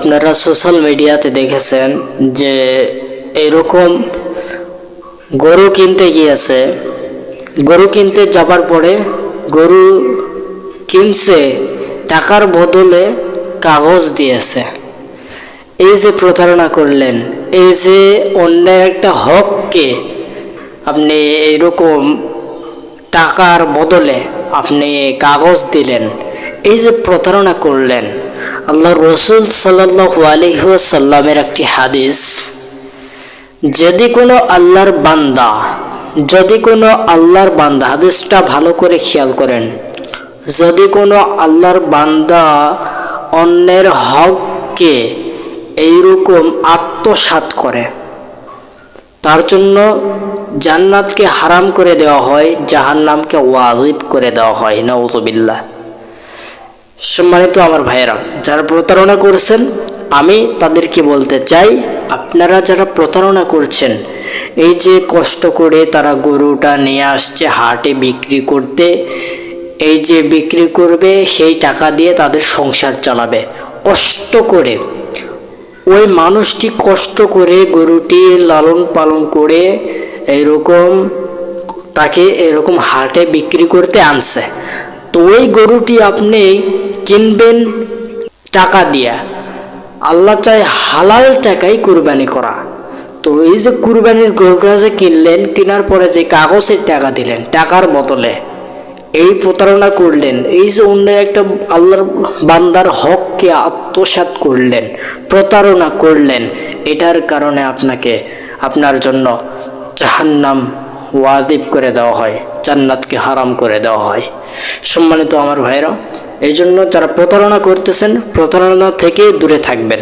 আপনারা সোশ্যাল মিডিয়াতে দেখেছেন যে এরকম গরু কিনতে গিয়েছে, গরু কিনতে যাবার পরে গরু কিনছে, টাকার বদলে কাগজ দিয়েছে। এই যে প্রতারণা করলেন, এই যে অন্য একটা হককে আপনি এইরকম টাকার বদলে আপনি কাগজ দিলেন, এই যে প্রতারণা করলেন। আল্লাহ রসুল সাল্লাল্লাহু আলাইহি ওয়াসাল্লামের একটি হাদিস, যদি কোনো আল্লাহর বান্দা, হাদিসটা ভালো করে খেয়াল করেন, যদি কোনো আল্লাহর বান্দা অন্যের হককে এইরকম আত্মসাৎ করে, তার জন্য জান্নাতকে হারাম করে দেওয়া হয়, জাহান্নামকে ওয়াজিব করে দেওয়া হয়। নাউযুবিল্লাহ। সম্মানিত আমার ভাইয়েরা, যারা প্রতারণা করছেন, আমি তাদেরকে বলতে চাই, আপনারা যারা প্রতারণা করছেন, এই যে কষ্ট করে তারা গরুটা নিয়ে আসছে হাটে বিক্রি করতে, এই যে বিক্রি করবে, সেই টাকা দিয়ে তাদের সংসার চালাবে, কষ্ট করে ওই মানুষটি কষ্ট করে গরুটি লালন পালন করে এইরকম তাকে এরকম হাটে বিক্রি করতে আনছে। তো ওই গরুটি আপনি কিনবেন টাকা দিয়া, আল্লাহ চায় হালাল টাকায় কুরবানি করা। তো এই যে কুরবানির গরুটা যে কিনলেন, কেনার পরে যে কাগজের টাকা দিলেন, টাকার বদলে এই প্রতারণা করলেন, এই যে অন্যের একটা আল্লাহর বান্দার হককে আত্মসাৎ করলেন, প্রতারণা করলেন, এটার কারণে আপনার জন্য জাহান্নাম ওয়াজিব করে দেওয়া হয়, জান্নাতকে হারাম করে দেওয়া হয়। সম্মানিত আমার ভাইরা, এই জন্য যারা প্রতারণা করতেছেন, প্রতারণা থেকে দূরে থাকবেন।